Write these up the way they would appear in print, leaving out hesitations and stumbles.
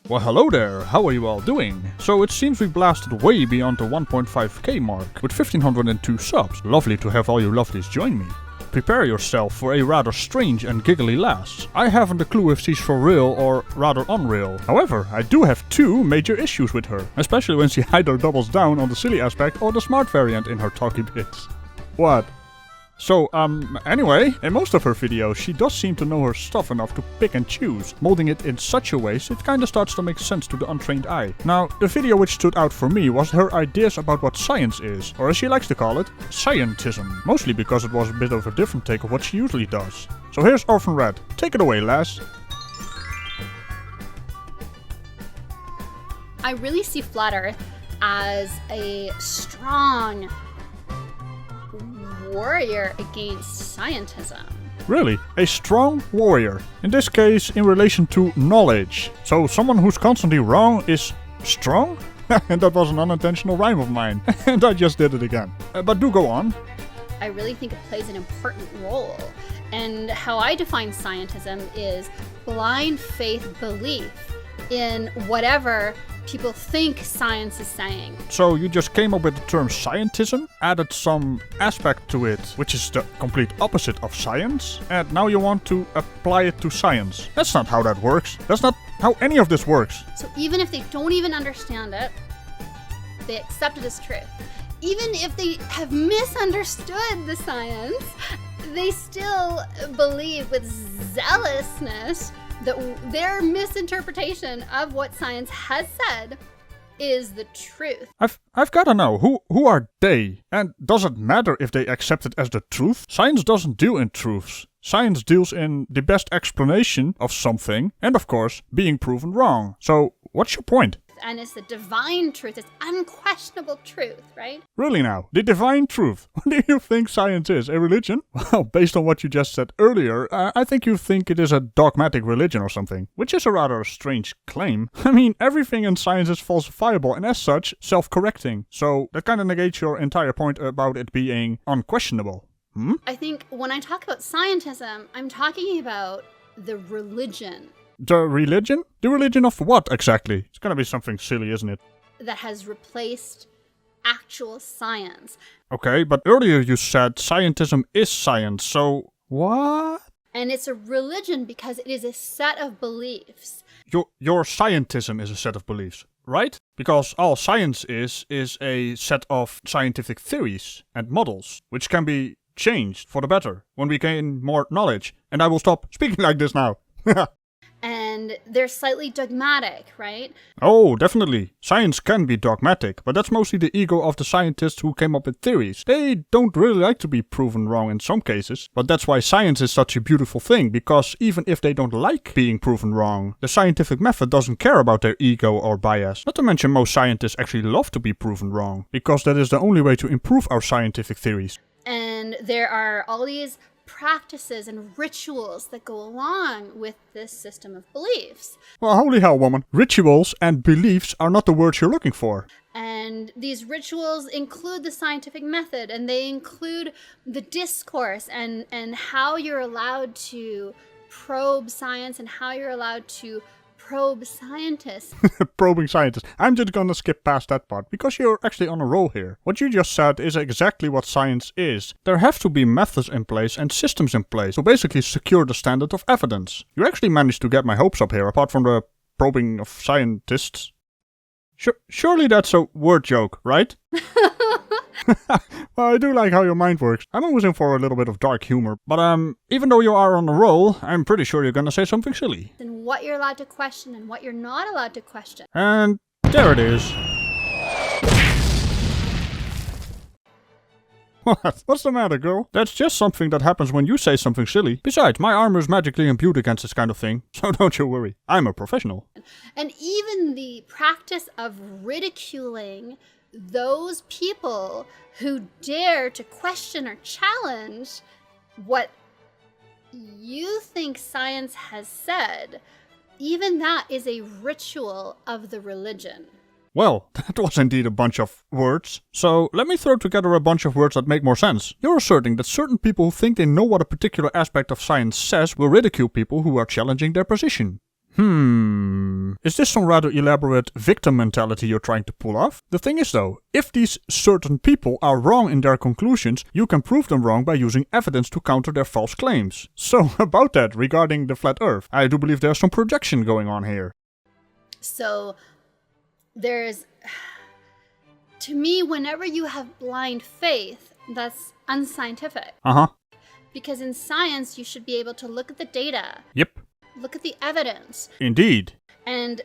Well, hello there, how are you all doing? So it seems we blasted way beyond the 1.5k mark with 1502 subs. Lovely to have all you lovelies join me. Prepare yourself for a rather strange and giggly lass. I haven't a clue if she's for real or rather unreal. However, I do have two major issues with her, especially when she either doubles down on the silly aspect or the smart variant in her talky bits. What? So, anyway, in most of her videos, she does seem to know her stuff enough to pick and choose, molding it in such a way so it kinda starts to make sense to the untrained eye. Now, the video which stood out for me was her ideas about what science is, or as she likes to call it, Scientism, mostly because it was a bit of a different take of what she usually does. So here's Orphan Red. Take it away, lass. I really see flatEarth as a strong warrior against scientism. Really? A strong warrior. In this case, in relation to knowledge. So someone who's constantly wrong is strong? And that was an unintentional rhyme of mine. And I just did it again. But do go on. I really think it plays an important role. And how I define scientism is blind faith belief in whatever people think science is saying. So you just came up with the term scientism, added some aspect to it, which is the complete opposite of science, and now you want to apply it to science. That's not how that works. That's not how any of this works. So even if they don't even understand it, they accept it as truth. Even if they have misunderstood the science, they still believe with zealousness that their misinterpretation of what science has said is the truth. I've gotta know, who are they? And does it matter if they accept it as the truth? Science doesn't deal in truths. Science deals in the best explanation of something, and of course, being proven wrong. So, what's your point? And it's the divine truth, it's unquestionable truth, right? Really now, the divine truth. What do you think science is? A religion? Well, based on what you just said earlier, I think you think it is a dogmatic religion or something. Which is a rather strange claim. I mean, everything in science is falsifiable and as such, self-correcting. So that kind of negates your entire point about it being unquestionable. I think when I talk about scientism, I'm talking about the religion. The religion? The religion of what exactly? It's gonna be something silly, isn't it? That has replaced actual science. Okay, but earlier you said scientism is science, so what? And it's a religion because it is a set of beliefs. Your scientism is a set of beliefs, right? Because all science is a set of scientific theories and models, which can be changed for the better when we gain more knowledge. And I will stop speaking like this now. And they're slightly dogmatic, right? Oh, definitely. Science can be dogmatic, but that's mostly the ego of the scientists who came up with theories. They don't really like to be proven wrong in some cases. But that's why science is such a beautiful thing, because even if they don't like being proven wrong, the scientific method doesn't care about their ego or bias. Not to mention most scientists actually love to be proven wrong, because that is the only way to improve our scientific theories. And there are all these practices and rituals that go along with this system of beliefs. Well, holy hell, woman. Rituals and beliefs are not the words you're looking for. And these rituals include the scientific method, and they include the discourse and how you're allowed to probe science and how you're allowed to probe scientists. Probing scientists. I'm just gonna skip past that part, because you're actually on a roll here. What you just said is exactly what science is. There have to be methods in place and systems in place to basically secure the standard of evidence. You actually managed to get my hopes up here, apart from the probing of scientists. Surely that's a word joke, right? Well, I do like how your mind works. I'm always in for a little bit of dark humor. But even though you are on a roll, I'm pretty sure you're gonna say something silly. And what you're allowed to question and what you're not allowed to question. And there it is. What? What's the matter, girl? That's just something that happens when you say something silly. Besides, my armor is magically imbued against this kind of thing, so don't you worry. I'm a professional. And even the practice of ridiculing those people who dare to question or challenge what you think science has said, even that is a ritual of the religion. Well, that was indeed a bunch of words. So let me throw together a bunch of words that make more sense. You're asserting that certain people who think they know what a particular aspect of science says will ridicule people who are challenging their position. Is this some rather elaborate victim mentality you're trying to pull off? The thing is though, if these certain people are wrong in their conclusions, you can prove them wrong by using evidence to counter their false claims. So about that regarding the flat earth, I do believe there's some projection going on here. So there's, to me, whenever you have blind faith, that's unscientific. Because in science, you should be able to look at the data. Yep. Look at the evidence. Indeed. And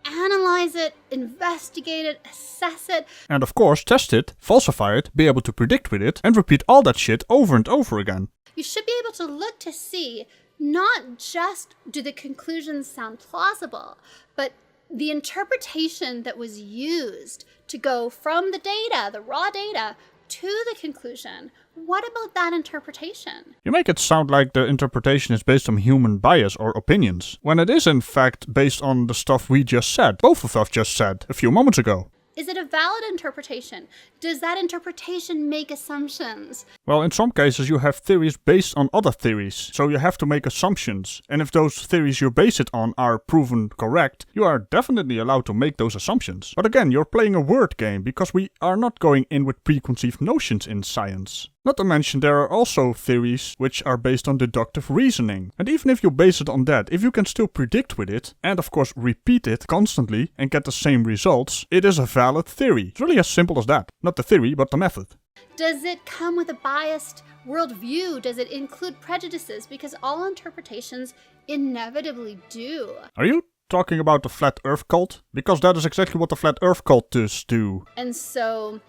analyze it, investigate it, assess it. And of course, test it, falsify it, be able to predict with it, and repeat all that shit over and over again. You should be able to look to see, not just do the conclusions sound plausible, but the interpretation that was used to go from the data, the raw data, to the conclusion. What about that interpretation? You make it sound like the interpretation is based on human bias or opinions, when it is in fact based on the stuff we just said, both of us just said, a few moments ago. Is it a valid interpretation? Does that interpretation make assumptions? Well, in some cases you have theories based on other theories, so you have to make assumptions. And if those theories you base it on are proven correct, you are definitely allowed to make those assumptions. But again, you're playing a word game, because we are not going in with preconceived notions in science. Not to mention, there are also theories which are based on deductive reasoning. And even if you base it on that, if you can still predict with it, and of course repeat it constantly and get the same results, it is a valid theory. It's really as simple as that. Not the theory, but the method. Does it come with a biased worldview? Does it include prejudices? Because all interpretations inevitably do. Are you talking about the flat earth cult? Because that is exactly what the flat earth cultists do. And so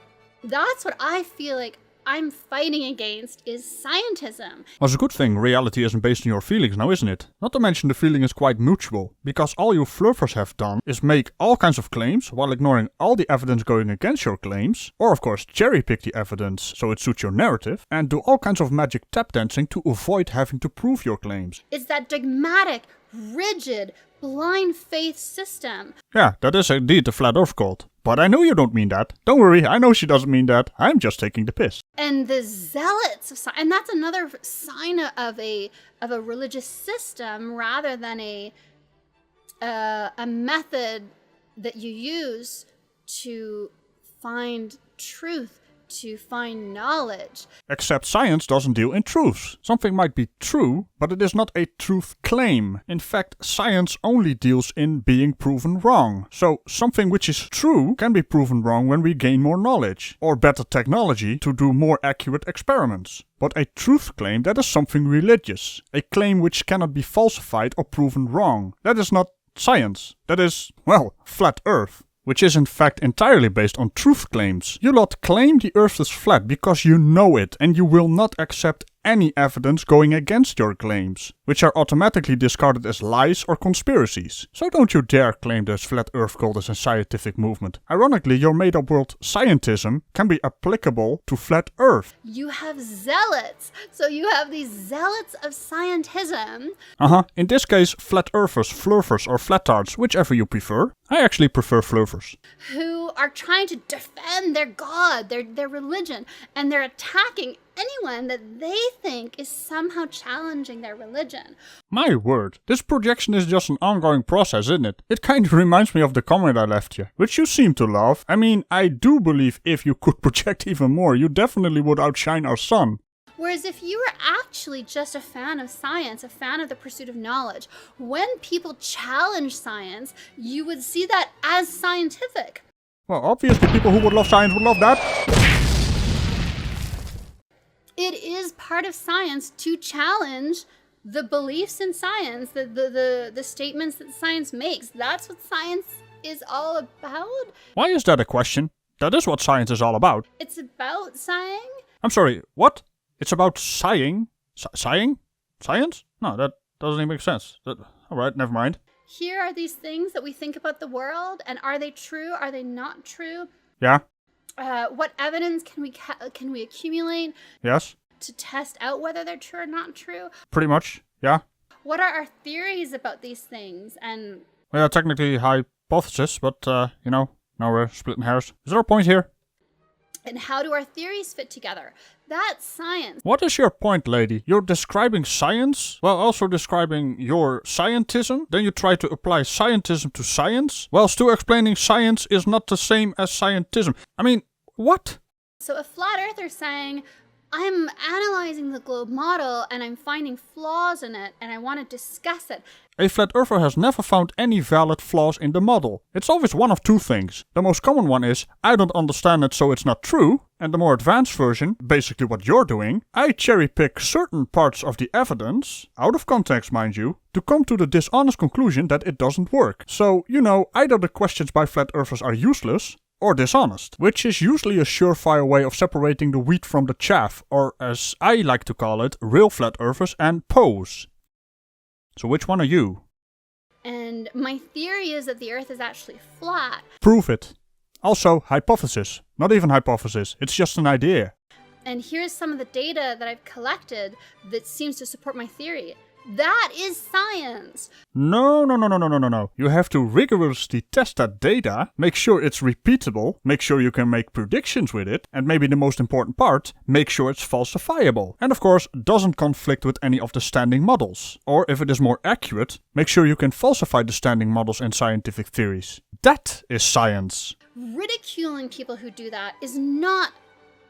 that's what I feel like I'm fighting against, is scientism. Well, it's a good thing reality isn't based on your feelings now, isn't it? Not to mention the feeling is quite mutual, because all you fluffers have done is make all kinds of claims while ignoring all the evidence going against your claims, or of course cherry pick the evidence so it suits your narrative, and do all kinds of magic tap dancing to avoid having to prove your claims. It's that dogmatic, rigid, blind faith system. Yeah, that is indeed the flat earth cult. But I know you don't mean that. Don't worry, I know she doesn't mean that. I'm just taking the piss. And the zealots of science, and that's another sign of a religious system rather than a method that you use to find truth, to find knowledge. Except science doesn't deal in truths. Something might be true, but it is not a truth claim. In fact, science only deals in being proven wrong. So something which is true can be proven wrong when we gain more knowledge, or better technology to do more accurate experiments. But a truth claim, that is something religious. A claim which cannot be falsified or proven wrong. That is not science. That is, well, flat earth. Which is in fact entirely based on truth claims. You lot claim the earth is flat because you know it, and you will not accept any evidence going against your claims, which are automatically discarded as lies or conspiracies. So don't you dare claim this flat earth cult as a scientific movement. Ironically, your made-up world scientism can be applicable to flat earth. You have zealots. So you have these zealots of scientism. In this case, flat earthers, flurfers or flatards, whichever you prefer. I actually prefer flurfers. Who are trying to defend their god, their religion, and they're attacking anyone that they think is somehow challenging their religion. My word, this projection is just an ongoing process, isn't it? It kind of reminds me of the comment I left you, which you seem to love. I mean, I do believe if you could project even more, you definitely would outshine our sun. Whereas if you were actually just a fan of science, a fan of the pursuit of knowledge, when people challenge science, you would see that as scientific. Well, obviously people who would love science would love that. It is part of science to challenge the beliefs in science, the statements that science makes. That's what science is all about. Why is that a question? That is what science is all about. It's about sighing? I'm sorry, what? It's about sighing? Sighing? Science? No, that doesn't even make sense. Alright, never mind. Here are these things that we think about the world, and are they true? Are they not true? Yeah. What evidence can we accumulate? Yes. To test out whether they're true or not true? Pretty much, yeah. What are our theories about these things? And well, yeah, technically hypothesis, but, you know, now we're splitting hairs. Is there a point here? And how do our theories fit together? That's science. What is your point, lady? You're describing science, while also describing your scientism? Then you try to apply scientism to science, while still explaining science is not the same as scientism. I mean, what? So a flat earther saying, I'm analyzing the globe model and I'm finding flaws in it and I want to discuss it. A flat earther has never found any valid flaws in the model. It's always one of two things. The most common one is, I don't understand it so it's not true. And the more advanced version, basically what you're doing, I cherry pick certain parts of the evidence, out of context mind you, to come to the dishonest conclusion that it doesn't work. So, you know, either the questions by flat earthers are useless, or dishonest, which is usually a surefire way of separating the wheat from the chaff, or as I like to call it, real flat earthers and pose. So which one are you? And my theory is that the Earth is actually flat. Prove it. Also, hypothesis. Not even hypothesis, it's just an idea. And here's some of the data that I've collected that seems to support my theory. That is science! No. You have to rigorously test that data, make sure it's repeatable, make sure you can make predictions with it, and maybe the most important part, make sure it's falsifiable. And of course, doesn't conflict with any of the standing models. Or if it is more accurate, make sure you can falsify the standing models and scientific theories. That is science. Ridiculing people who do that is not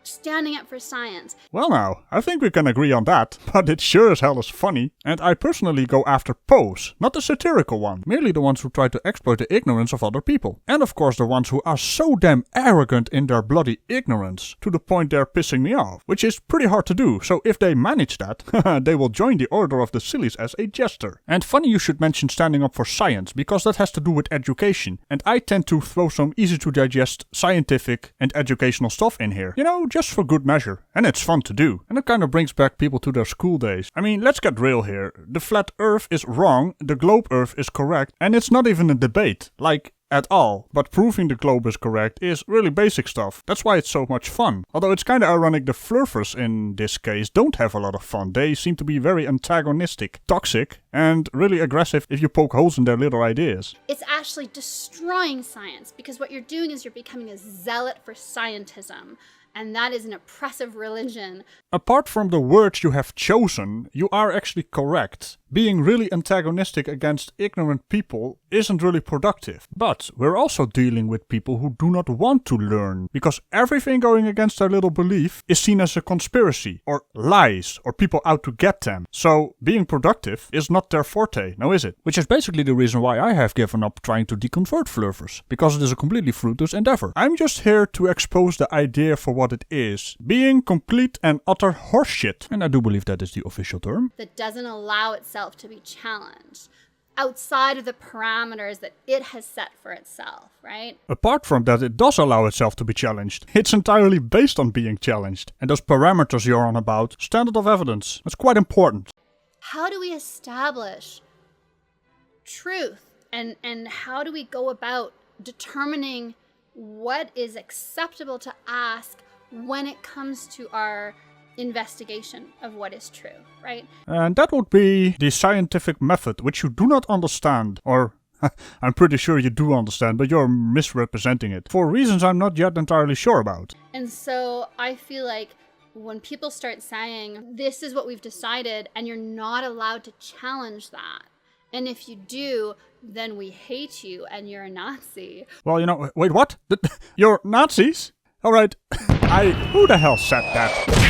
standing up for science. Well now, I think we can agree on that, but it sure as hell is funny. And I personally go after pose, not the satirical one, merely the ones who try to exploit the ignorance of other people. And of course the ones who are so damn arrogant in their bloody ignorance, to the point they're pissing me off, which is pretty hard to do, so if they manage that, they will join the Order of the Sillies as a jester. And funny you should mention standing up for science, because that has to do with education, and I tend to throw some easy to digest scientific and educational stuff in here. You know, just for good measure. And it's fun to do. And it kind of brings back people to their school days. I mean, let's get real here. The flat earth is wrong, the globe earth is correct, and it's not even a debate. Like, at all. But proving the globe is correct is really basic stuff. That's why it's so much fun. Although it's kinda ironic the flurfers in this case don't have a lot of fun. They seem to be very antagonistic, toxic, and really aggressive if you poke holes in their little ideas. It's actually destroying science, because what you're doing is you're becoming a zealot for scientism. And that is an oppressive religion. Apart from the words you have chosen, you are actually correct. Being really antagonistic against ignorant people isn't really productive. But we're also dealing with people who do not want to learn, because everything going against their little belief is seen as a conspiracy, or lies, or people out to get them. So being productive is not their forte, now is it? Which is basically the reason why I have given up trying to deconvert flurfers, because it is a completely fruitless endeavor. I'm just here to expose the idea for what it is, being complete and utter horseshit. And I do believe that is the official term. That doesn't allow itself to be challenged outside of the parameters that it has set for itself, right? Apart from that, it does allow itself to be challenged. It's entirely based on being challenged. And those parameters you're on about, standard of evidence, that's quite important. How do we establish truth? And how do we go about determining what is acceptable to ask when it comes to our investigation of what is true, right? And that would be the scientific method, which you do not understand, or I'm pretty sure you do understand, but you're misrepresenting it, for reasons I'm not yet entirely sure about. And so I feel like when people start saying, this is what we've decided, and you're not allowed to challenge that, and if you do, then we hate you and you're a Nazi. Well, you know, wait, what? You're Nazis? Alright, who the hell said that?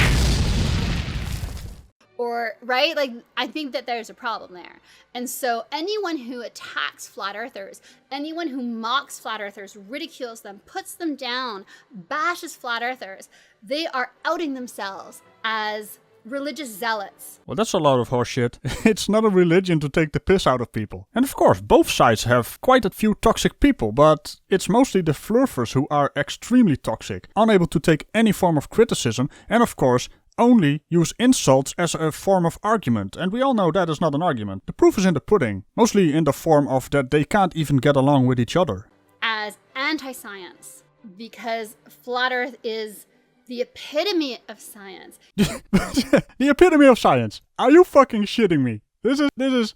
Or, right? Like, I think that there's a problem there. And so anyone who attacks flat earthers, anyone who mocks flat earthers, ridicules them, puts them down, bashes flat earthers, they are outing themselves as religious zealots. Well, that's a lot of horseshit. It's not a religion to take the piss out of people. And of course, both sides have quite a few toxic people, but it's mostly the flurfers who are extremely toxic, unable to take any form of criticism, and of course, only use insults as a form of argument, and we all know that is not an argument. The proof is in the pudding, mostly in the form of that they can't even get along with each other. As anti-science, because flat earth is the epitome of science. The epitome of science? Are you fucking shitting me? This is...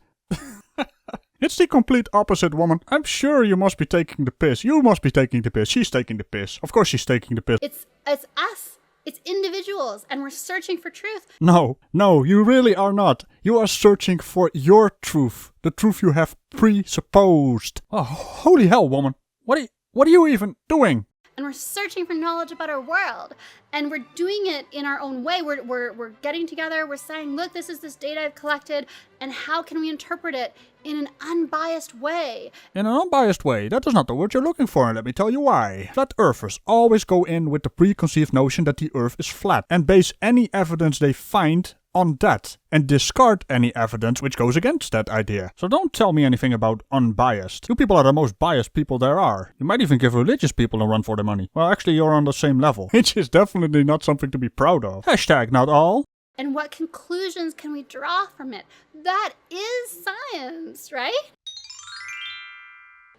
It's the complete opposite, woman. I'm sure you must be taking the piss. You must be taking the piss. She's taking the piss. Of course she's taking the piss. It's us. It's individuals, and we're searching for truth. No, you really are not. You are searching for your truth. The truth you have presupposed. Oh, holy hell, woman. What are you even doing? And we're searching for knowledge about our world. And we're doing it in our own way. We're getting together. We're saying, look, this is this data I've collected. And how can we interpret it in an unbiased way? In an unbiased way? That is not the word you're looking for, and let me tell you why. Flat earthers always go in with the preconceived notion that the earth is flat and base any evidence they find on that and discard any evidence which goes against that idea. So don't tell me anything about unbiased. You people are the most biased people there are. You might even give religious people a run for their money. Well, actually you're on the same level, which is definitely not something to be proud of. Hashtag not all. And what conclusions can we draw from it? That is science, right?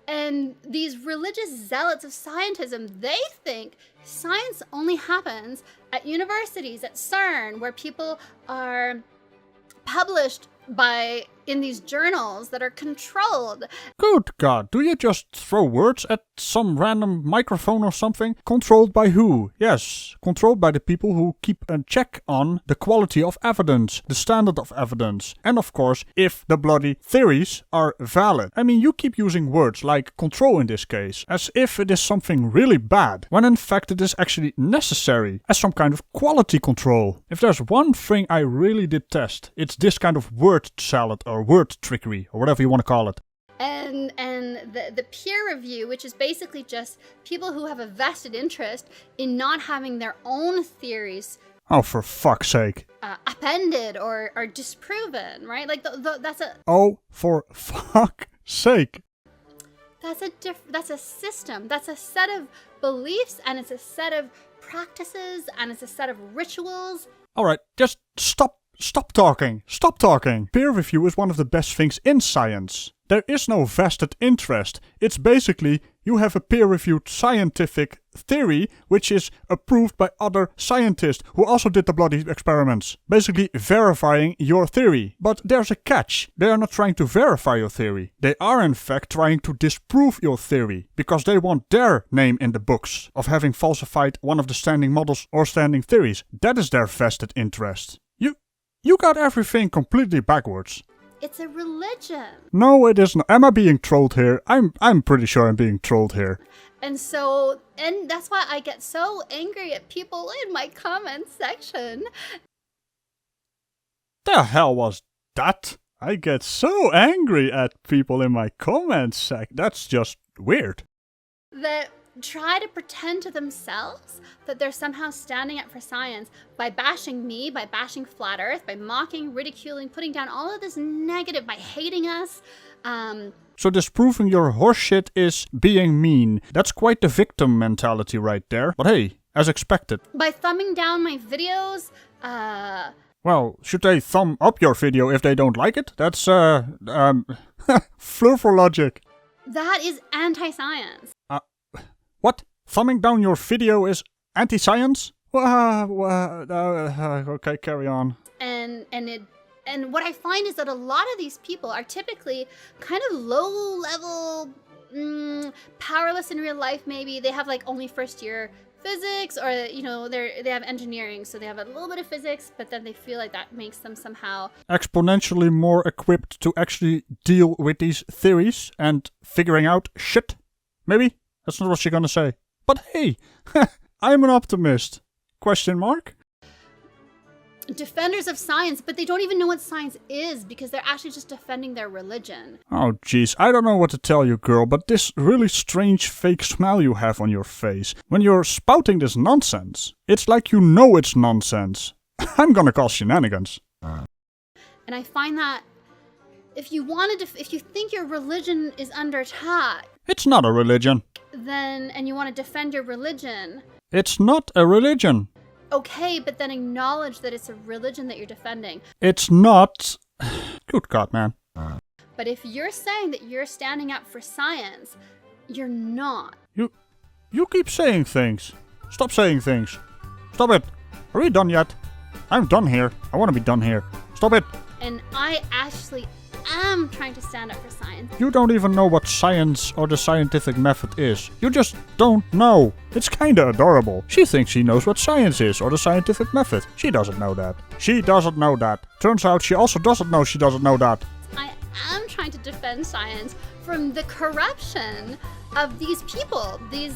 And these religious zealots of scientism, they think science only happens at universities, at CERN, where people are published in these journals that are controlled. Good God, do you just throw words at some random microphone or something? Controlled by who? Yes, controlled by the people who keep a check on the quality of evidence, the standard of evidence, and of course, if the bloody theories are valid. I mean, you keep using words like control in this case, as if it is something really bad, when in fact it is actually necessary, as some kind of quality control. If there's one thing I really detest, it's this kind of word salad or word trickery, or whatever you want to call it. And the peer review, which is basically just people who have a vested interest in not having their own theories Oh, for fuck's sake. Appended or disproven, right? Like that's a... Oh, for fuck's sake. That's a system. That's a set of beliefs, and it's a set of practices, and it's a set of rituals. Alright, just stop talking. Stop talking. Peer review is one of the best things in science. There is no vested interest. It's basically you have a peer-reviewed scientific theory which is approved by other scientists who also did the bloody experiments. Basically verifying your theory. But there's a catch. They are not trying to verify your theory. They are in fact trying to disprove your theory. Because they want their name in the books of having falsified one of the standing models or standing theories. That is their vested interest. You got everything completely backwards. It's a religion. No, it isn't. Am I being trolled here? I'm pretty sure I'm being trolled here. And that's why I get so angry at people in my comment section. The hell was that? I get so angry at people in my comment section. That's just weird. That try to pretend to themselves that they're somehow standing up for science by bashing me, by bashing flat Earth, by mocking, ridiculing, putting down all of this negative, by hating us. So disproving your horseshit is being mean. That's quite the victim mentality right there. But hey, as expected. By thumbing down my videos, Well, should they thumb up your video if they don't like it? That's, flurful logic. that is anti-science. What? Thumbing down your video is anti-science? Okay, carry on. And what I find is that a lot of these people are typically kind of low-level, powerless in real life maybe. They have like only first-year physics, or they have engineering, so they have a little bit of physics, but then they feel like that makes them somehow exponentially more equipped to actually deal with these theories and figuring out shit. Maybe? That's not what she's gonna say. But hey, I'm an optimist. Question mark? defenders of science, but they don't even know what science is because they're actually just defending their religion. Oh jeez, I don't know what to tell you, girl, but this really strange fake smile you have on your face when you're spouting this nonsense. It's like you know it's nonsense. I'm gonna call shenanigans. And I find that if you think your religion is under attack, it's not a religion. And you want to defend your religion. It's not a religion. Okay, but then acknowledge that it's a religion that you're defending. It's not. Good God, man. But if you're saying that you're standing up for science, you're not. You keep saying things. Stop saying things. Stop it. Are we done yet? I'm done here. I want to be done here. Stop it. And I actually am trying to stand up for science. You don't even know what science or the scientific method is. You just don't know. It's kinda adorable. She thinks she knows what science is or the scientific method. She doesn't know that. She doesn't know that. Turns out she also doesn't know she doesn't know that. I am trying to defend science from the corruption of these people, these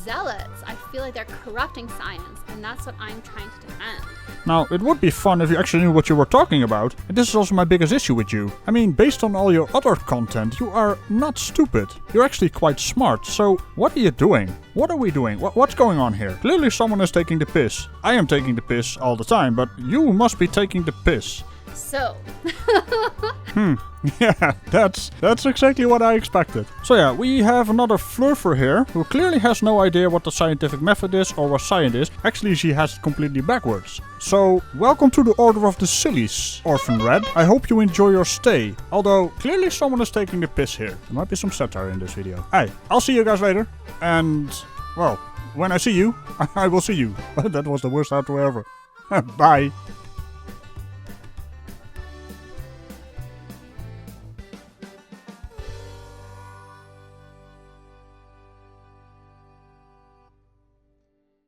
zealots. I feel like they're corrupting science, and that's what I'm trying to defend. Now, it would be fun if you actually knew what you were talking about, and this is also my biggest issue with you. I mean, based on all your other content, you are not stupid. You're actually quite smart, so what are you doing? What are we doing? What's going on here? Clearly someone is taking the piss. I am taking the piss all the time, but you must be taking the piss. So. Yeah, that's exactly what I expected. So yeah, we have another flurfer here, who clearly has no idea what the scientific method is or what science is. Actually, she has it completely backwards. So, welcome to the Order of the Sillies, Orphan Red. I hope you enjoy your stay. Although, clearly someone is taking the piss here. There might be some satire in this video. Hey, I'll see you guys later. And, well, when I see you, I will see you. That was the worst outro ever. Bye.